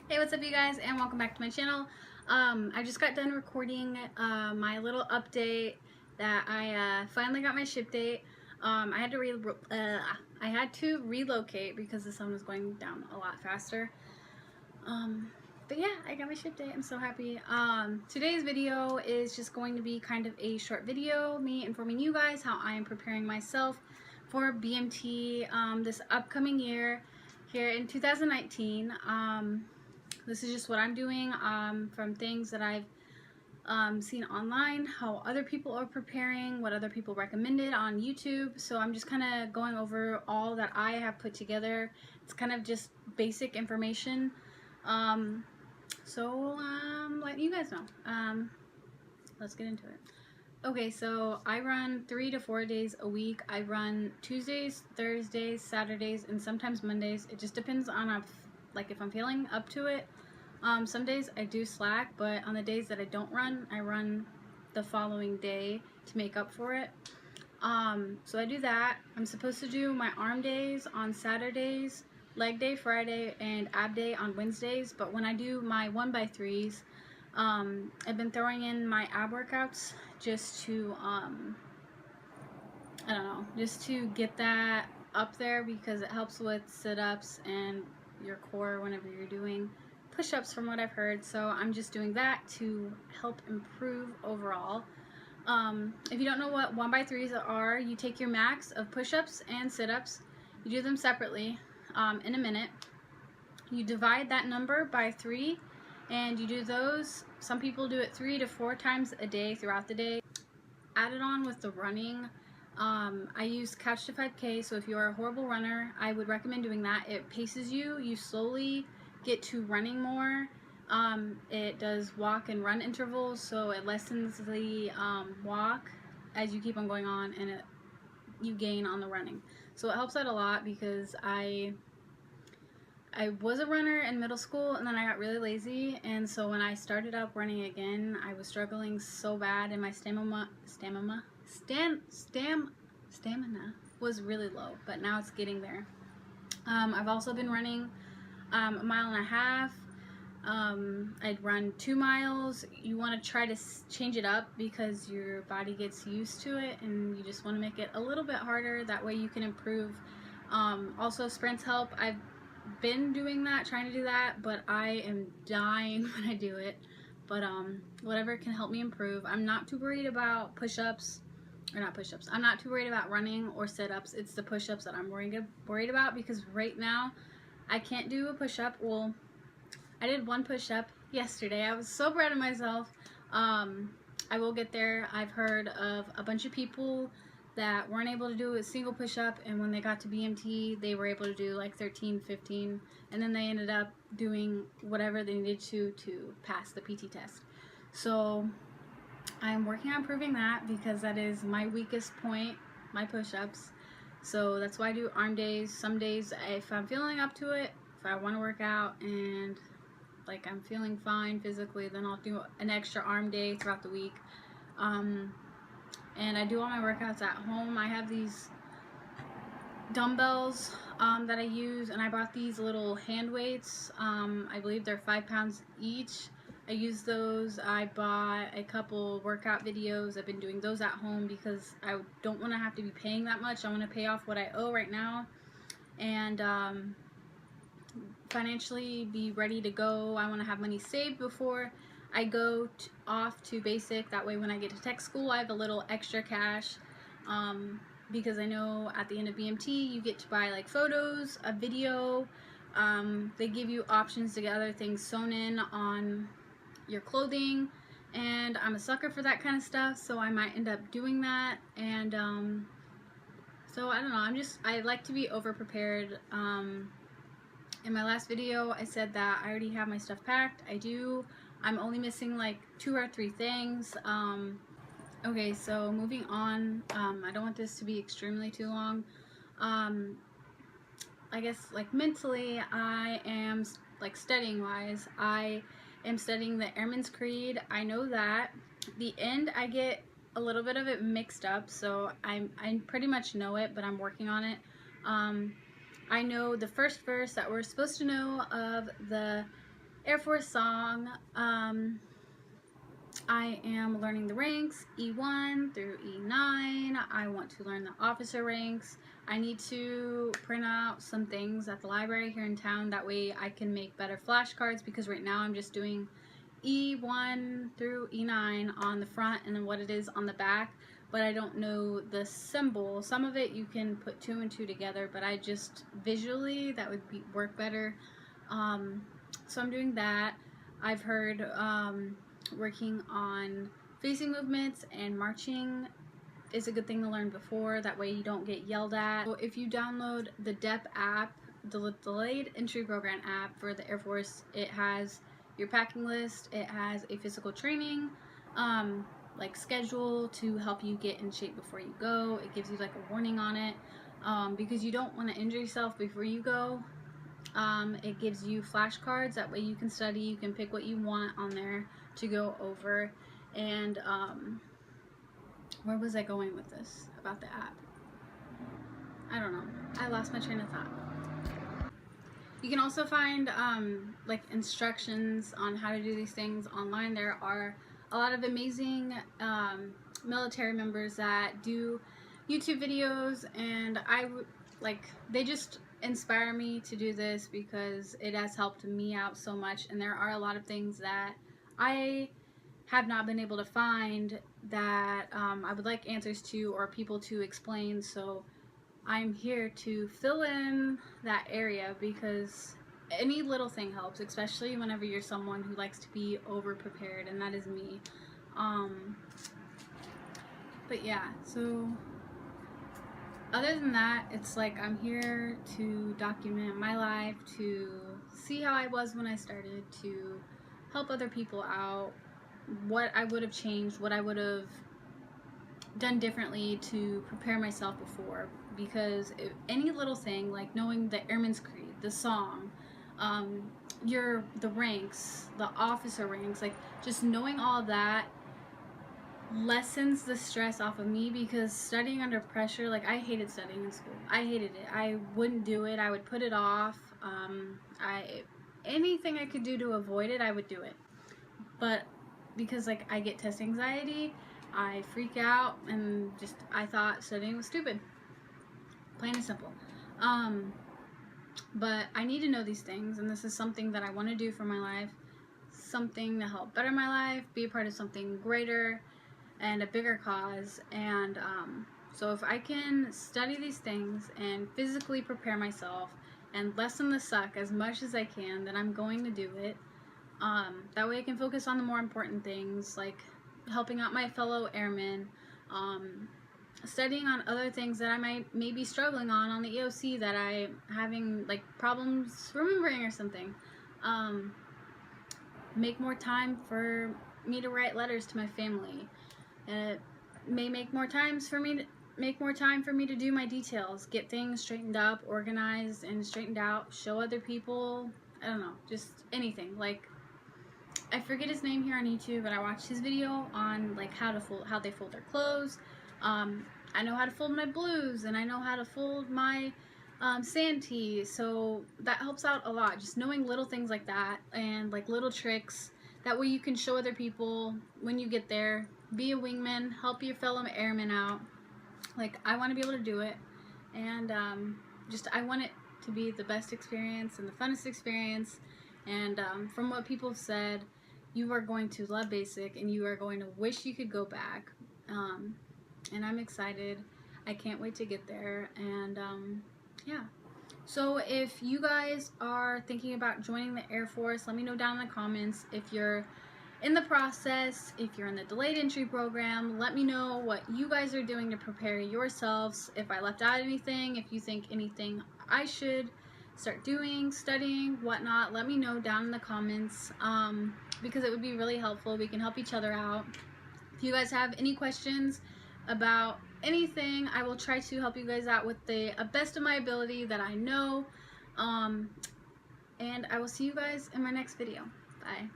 Hey, what's up you guys, and welcome back to my channel. I just got done recording my little update that I finally got my ship date. I had to relocate because the sun was going down a lot faster. But yeah, I got my ship date. I'm so happy. Today's video is just going to be kind of a short video, me informing you guys how I am preparing myself for BMT this upcoming year here in 2019. This is just what I'm doing from things that I've seen online, how other people are preparing, what other people recommended on YouTube. So I'm just kind of going over all that I have put together. It's kind of just basic information. So letting you guys know. Let's get into it. Okay, so I run 3 to 4 days a week. I run Tuesdays, Thursdays, Saturdays, and sometimes Mondays. It just depends on if I'm feeling up to it. Some days I do slack, but on the days that I don't run, I run the following day to make up for it. So I do that. I'm supposed to do my arm days on Saturdays, leg day Friday, and ab day on Wednesdays. But when I do my 1x3s, I've been throwing in my ab workouts just to, I don't know, just to get that up there because it helps with sit-ups and your core whenever you're doing push-ups from what I've heard. So I'm just doing that to help improve overall. If you don't know what 1x3s are, you take your max of push-ups and sit-ups, you do them separately in a minute. You divide that number by 3 and you do those. Some people do it 3 to 4 times a day throughout the day. Add it on with the running. I use Couch to 5K, so if you're a horrible runner, I would recommend doing that. It paces you. You slowly get to running more. It does walk and run intervals, so it lessens the walk as you keep on going on, and you gain on the running. So it helps out a lot because I was a runner in middle school, and then I got really lazy, and so when I started up running again, I was struggling so bad, and my stamina was really low, but now it's getting there. I've also been running a mile and a half. I'd run 2 miles. You want to try to change it up because your body gets used to it, and you just want to make it a little bit harder. That way you can improve. Also, sprints help. I've been doing that, trying to do that, but I am dying when I do it. But whatever can help me improve. I'm not too worried about push-ups, or not push-ups. I'm not too worried about running or sit-ups. It's the push-ups that I'm worried about because right now I can't do a push-up. Well, I did 1 push-up yesterday. I was so proud of myself. I will get there. I've heard of a bunch of people that weren't able to do a single push-up, and when they got to BMT, they were able to do like 13, 15, and then they ended up doing whatever they needed to pass the PT test. So I'm working on improving that because that is my weakest point, my push-ups. So that's why I do arm days. Some days, if I'm feeling up to it, if I want to work out and like I'm feeling fine physically, then I'll do an extra arm day throughout the week. And I do all my workouts at home. I have these dumbbells that I use, and I bought these little hand weights. I believe they're 5 pounds each. I use those. I bought a couple workout videos. I've been doing those at home because I don't want to have to be paying that much. I want to pay off what I owe right now and financially be ready to go. I want to have money saved before I go off to basic. That way when I get to tech school, I have a little extra cash. Because I know at the end of BMT, you get to buy like photos, a video. They give you options to get other things sewn in on your clothing, and I'm a sucker for that kind of stuff, so I might end up doing that. And so I don't know, I like to be over prepared. In my last video, I said that I already have my stuff packed. I do. I'm only missing like 2 or 3 things. Okay, so moving on. I don't want this to be extremely too long. I guess like mentally, I am like studying wise, I am studying the Airman's Creed. I know that. The end, I get a little bit of it mixed up, so I pretty much know it, but I'm working on it. I know the first verse that we're supposed to know of the Air Force song. I am learning the ranks, E1 through E9. I want to learn the officer ranks. I need to print out some things at the library here in town. That way I can make better flashcards, because right now I'm just doing E1 through E9 on the front and then what it is on the back, but I don't know the symbol. Some of it you can put 2 and 2 together, but I just visually that would work better. So I'm doing that. I've heard working on facing movements and marching is a good thing to learn before. That way you don't get yelled at. So if you download the DEP app, the Delayed Entry Program app for the Air Force, it has your packing list, it has a physical training like schedule to help you get in shape before you go. It gives you like a warning on it because you don't want to injure yourself before you go. It gives you flashcards, that way you can study, you can pick what you want on there to go over. And where was I going with this about the app? I don't know, I lost my train of thought. You can also find like instructions on how to do these things online. There are a lot of amazing military members that do YouTube videos, and they just inspire me to do this because it has helped me out so much. And there are a lot of things that I have not been able to find that I would like answers to or people to explain. So I'm here to fill in that area because any little thing helps, especially whenever you're someone who likes to be over prepared, and that is me. But yeah, so other than that, it's like I'm here to document my life, to see how I was when I started, to help other people out, what I would have changed, what I would have done differently to prepare myself before. Because any little thing, like knowing the Airman's Creed, the song, the ranks, the officer ranks, like just knowing all of that lessens the stress off of me. Because studying under pressure, like I hated studying in school. I hated it. I wouldn't do it. I would put it off. Anything I could do to avoid it, I would do it. But because like I get test anxiety, I freak out, and just I thought studying was stupid. Plain and simple. But I need to know these things, and this is something that I want to do for my life, something to help better my life, be a part of something greater and a bigger cause. And so if I can study these things and physically prepare myself and lessen the suck as much as I can, then I'm going to do it. That way I can focus on the more important things, like helping out my fellow airmen, studying on other things that I may be struggling on the EOC that I'm having like problems remembering or something. Make more time for me to write letters to my family. It may make more time for me to do my details, get things straightened up, organized and straightened out, show other people, I don't know, just anything. Like I forget his name here on YouTube, but I watched his video on like how they fold their clothes. I know how to fold my blues, and I know how to fold my santee, so that helps out a lot. Just knowing little things like that, and like little tricks, that way you can show other people when you get there. Be a wingman, help your fellow airmen out. Like I want to be able to do it, and I want it to be the best experience and the funnest experience. And from what people have said, you are going to love basic, and you are going to wish you could go back. And I'm excited. I can't wait to get there. And yeah. So if you guys are thinking about joining the Air Force, let me know down in the comments. If you're in the process, if you're in the delayed entry program, let me know what you guys are doing to prepare yourselves. If I left out anything, if you think anything I should start doing, studying, whatnot, let me know down in the comments, because it would be really helpful. We can help each other out. If you guys have any questions about anything, I will try to help you guys out with the best of my ability that I know. And I will see you guys in my next video. Bye.